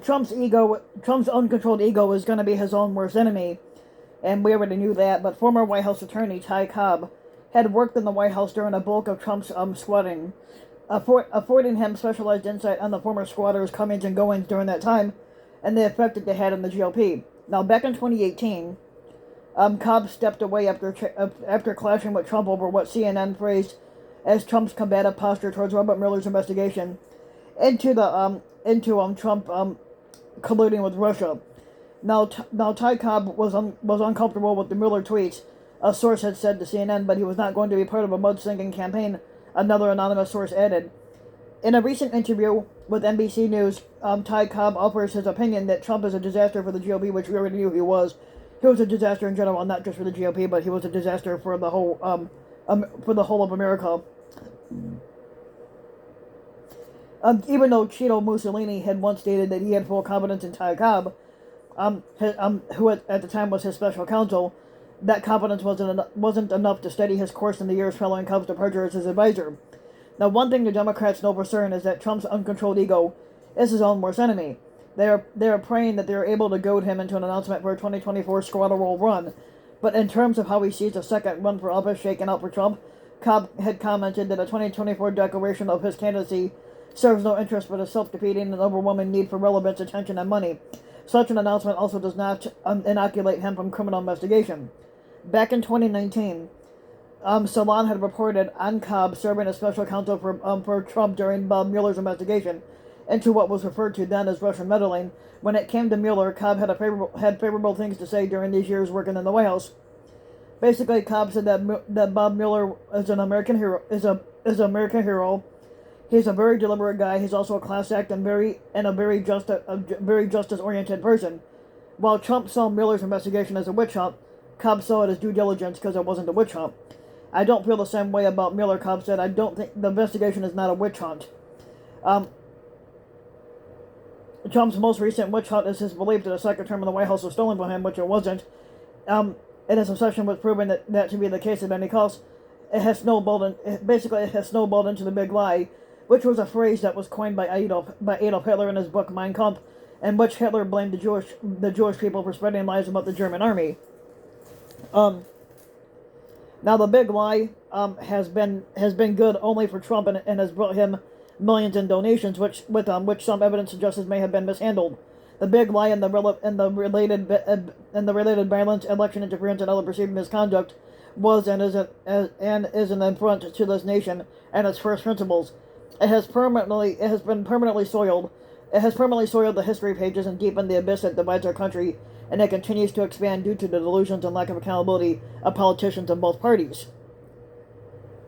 Trump's uncontrolled ego is going to be his own worst enemy, and we already knew that. But former White House attorney Ty Cobb had worked in the White House during a bulk of Trump's squatting, affording him specialized insight on the former squatters' comings and goings during that time, and the effect that they had on the GOP. Now, back in 2018, Cobb stepped away after clashing with Trump over what CNN phrased as Trump's combative posture towards Robert Mueller's investigation into Trump colluding with Russia. Now Ty Cobb was uncomfortable with the Mueller tweets, a source had said to CNN, but he was not going to be part of a mudslinging campaign, another anonymous source added. In a recent interview with NBC News, Ty Cobb offers his opinion that Trump is a disaster for the GOP, which we already knew he was. He was a disaster in general, not just for the GOP, but he was a disaster for the whole of America. Even though Cheeto Mussolini had once stated that he had full confidence in Ty Cobb, who at the time was his special counsel, that confidence wasn't enough to steady his course in the years following Cobb's departure as his advisor. Now, one thing the Democrats know for certain is that Trump's uncontrolled ego is his own worst enemy. They are praying that they are able to goad him into an announcement for a 2024 squatter roll run. But in terms of how he sees a second run for office shaken out for Trump, Cobb had commented that a 2024 declaration of his candidacy serves no interest but a self-defeating and overwhelming need for relevance, attention, and money. Such an announcement also does not inoculate him from criminal investigation. Back in 2019, Salon had reported on Cobb serving as special counsel for Trump during Bob Mueller's investigation into what was referred to then as Russian meddling. When it came to Mueller, Cobb had favorable things to say during these years working in the White House. Basically, Cobb said that Bob Mueller is an American hero. Is an American hero. He's a very deliberate guy. He's also a class act and a very justice-oriented person. While Trump saw Mueller's investigation as a witch hunt, Cobb saw it as due diligence because it wasn't a witch hunt. I don't feel the same way about Mueller, Cobb said. I don't think the investigation is not a witch hunt. Trump's most recent witch hunt is his belief that a second term in the White House was stolen from him, which it wasn't. And his obsession with proving that to be the case at any cost. It has snowballed into the big lie, which was a phrase that was coined by Adolf Hitler in his book Mein Kampf, in which Hitler blamed the Jewish people for spreading lies about the German army. Now the big lie has been good only for Trump and has brought him millions in donations, which some evidence suggests may have been mishandled. The big lie and the related violence, election interference, and other perceived misconduct was and is an affront to this nation and its first principles. It has permanently soiled the history pages and deepened the abyss that divides our country, and it continues to expand due to the delusions and lack of accountability of politicians in both parties.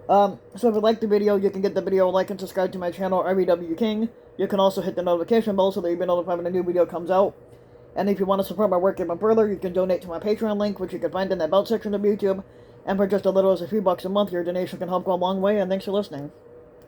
So if you like the video, you can get the video, like, and subscribe to my channel, RVW King. You can also hit the notification bell so that you'll be notified when a new video comes out. And if you want to support my work even further, you can donate to my Patreon link, which you can find in the About section of YouTube. And for just as little as a few bucks a month, your donation can help go a long way, and thanks for listening.